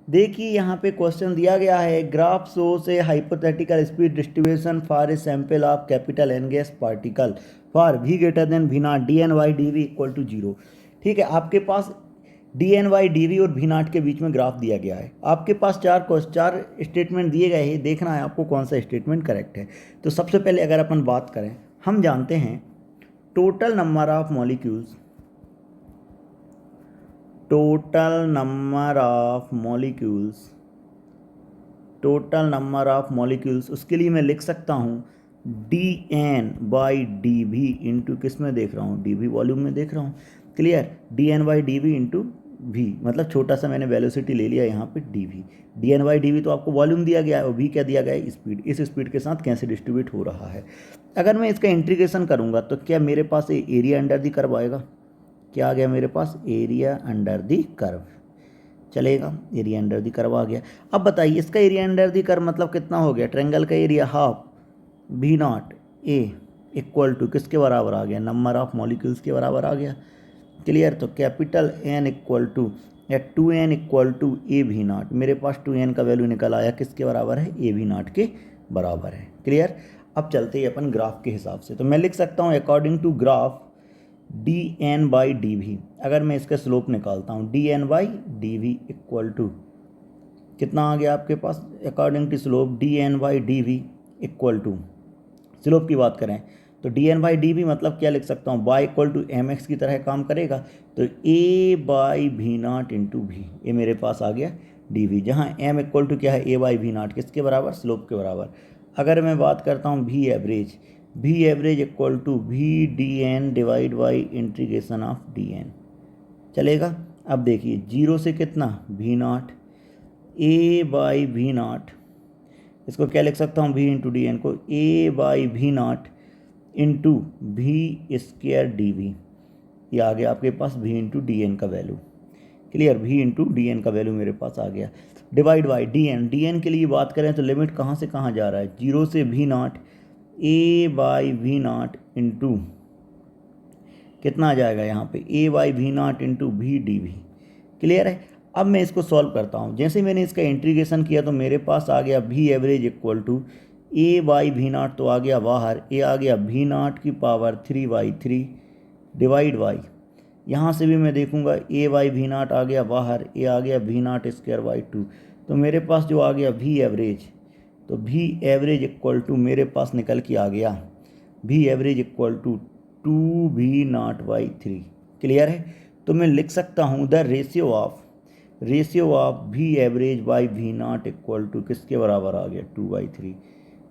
देखिए यहाँ पे क्वेश्चन दिया गया है, graph shows a hypothetical speed distribution for a sample of capital N gas particle for V greater than V naught D N by D V equal to zero. ठीक है, आपके पास D N by D V और V naught के बीच में graph दिया गया है। आपके पास चार स्टेटमेंट दिए गए हैं, देखना है आपको कौन सा स्टेटमेंट करेक्ट है। तो सबसे पहले अगर अपन बात करें, हम जानते हैं total number of molecules, total number of molecules, उसके लिए मैं लिख सकता हूँ D N by D V into किस में देख रहा हूँ, डी वी वॉल्यूम में देख रहा हूँ। Clear, D N by D V into V, मतलब छोटा सा मैंने वेलोसिटी ले लिया यहाँ पे D V. D N by D V तो आपको वॉल्यूम दिया गया है और वी क्या दिया गया है, स्पीड। इस स्पीड के साथ कैसे डिस्ट्रीब्यूट हो रहा है। अगर मैं इसका इंटीग्रेशन करूँगा तो क्या मेरे पास एरिया अंडर दी कर्व आएगा। क्या आ गया मेरे पास, एरिया अंडर दी कर्व। चलेगा, एरिया अंडर दी कर्व आ गया। अब बताइए इसका एरिया अंडर दी कर्व मतलब कितना हो गया, ट्रायंगल का एरिया हाफ भी नॉट ए इक्वल टू किसके बराबर आ गया, नंबर ऑफ मॉलिक्यूल्स के बराबर आ गया। क्लियर, तो कैपिटल एन इक्वल टू या 2n इक्वल टू ए भी नॉट, मेरे पास 2n का वैल्यू निकल आया किसके बराबर है, ए भी नॉट के बराबर है। क्लियर, अब चलते हैं अपन ग्राफ के हिसाब से। तो मैं लिख सकता हूँ according to graph D N by D V. अगर मैं इसका स्लोप निकालता हूँ D N by D V equal to कितना आ गया आपके पास, according to slope D N by D V equal to, slope की बात करें तो D N by D V मतलब क्या लिख सकता हूँ, Y equal to M X की तरह काम करेगा। तो ए बाई भी नॉट इंटू भी, ये मेरे पास आ गया डी वी, जहाँ एम इक्वल टू क्या है, ए बाई भी नॉट किसके बराबर, स्लोप के बराबर। अगर मैं बात करता हूँ V average equal to V D N divide by integration of D N. चलेगा, अब देखिए जीरो से कितना भी नॉट, ए बाई भी नॉट, इसको क्या लिख सकता हूँ, भी इंटू डी एन को ए बाई भी नॉट इंटू भी स्क्वायर डी वी। ये आ गया आपके पास भी इंटू डी एन का वैल्यू। क्लियर, भी इंटू डी एन का वैल्यू मेरे पास आ गया, डिवाइड बाई डी एन के लिए बात करें तो लिमिट कहाँ से कहाँ जा रहा है, जीरो से V naught, A by V naught into कितना आ जाएगा यहाँ पे, A by V naught into V D V. Clear है, अब मैं इसको सॉल्व करता हूँ। जैसे मैंने इसका इंटीग्रेशन किया तो मेरे पास आ गया V average equal to A by भी नॉट तो आ गया बाहर, ए आ गया भी नॉट की पावर 3/3 डिवाइड बाई, यहाँ से भी मैं देखूँगा ए बाई भी नॉट आ गया बाहर, ए आ गया भी नॉट स्क्वायर बाई 2। तो मेरे पास जो आ गया भी एवरेज, तो भी एवरेज इक्वल टू मेरे पास निकल के आ गया V average equal to 2v0/3। Clear है, तो मैं लिख सकता हूँ द रेशियो ऑफ भी एवरेज बाई भी नॉट इक्वल टू किसके बराबर आ गया, 2/3।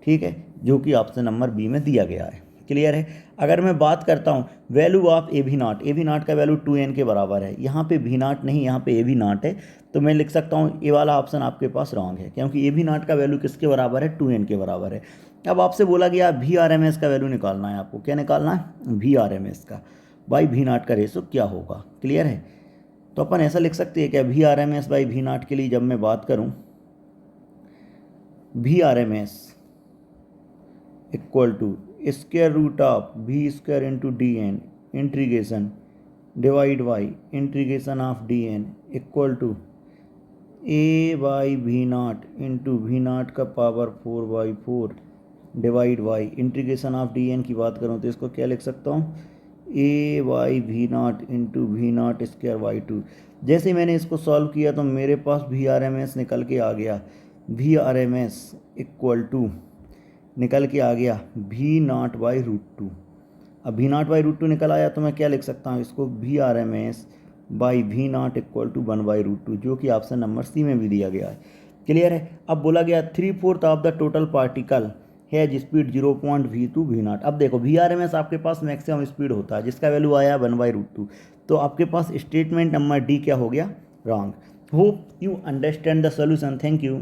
ठीक है, जो कि ऑप्शन नंबर बी में दिया गया है। क्लियर है, अगर मैं बात करता हूँ वैल्यू ऑफ ए भी नॉट का वैल्यू 2n के बराबर है, यहाँ पे भी नॉट नहीं, यहाँ पे ए भी नॉट है। तो मैं लिख सकता हूँ ए वाला ऑप्शन आपके पास रॉन्ग है, क्योंकि ए भी नॉट का वैल्यू किसके बराबर है, 2n के बराबर है। अब आपसे बोला गया वी आर एम एस का वैल्यू निकालना है आपको, क्या निकालना है, वी आर एम एस का बाई भी नॉट का रेशो क्या होगा। क्लियर है, तो अपन ऐसा लिख सकते हैं क्या, V R M S by भी नॉट के लिए जब मैं बात करूँ, V R M S equal to square root of B square into D N integration divide by integration of D N equal to A by भी naught into B naught का power 4/4 divide by integration of D N की बात करूँ तो इसको क्या लिख सकता हूँ, ए बाई भी naught into B naught square by 2। जैसे मैंने इसको सॉल्व किया तो मेरे पास वी आर एम एस निकल के आ गया, V R M S equal to निकल के आ गया भी नॉट बाई रूट 2। अब भी नॉट बाई रूट 2 निकल आया तो मैं क्या लिख सकता हूँ इसको, V R M S by भी नॉट इक्वल टू 1/√2, जो कि ऑप्शन नंबर सी में भी दिया गया है। क्लियर है, अब बोला गया 3/4 ऑफ द टोटल पार्टिकल है स्पीड 0.v2 भी नॉट। अब देखो वी आर एम एस आपके पास मैक्सिमम स्पीड होता है जिसका वैल्यू आया 1/√2, तो आपके पास स्टेटमेंट नंबर डी क्या हो गया, wrong. Hope you understand the solution, thank you.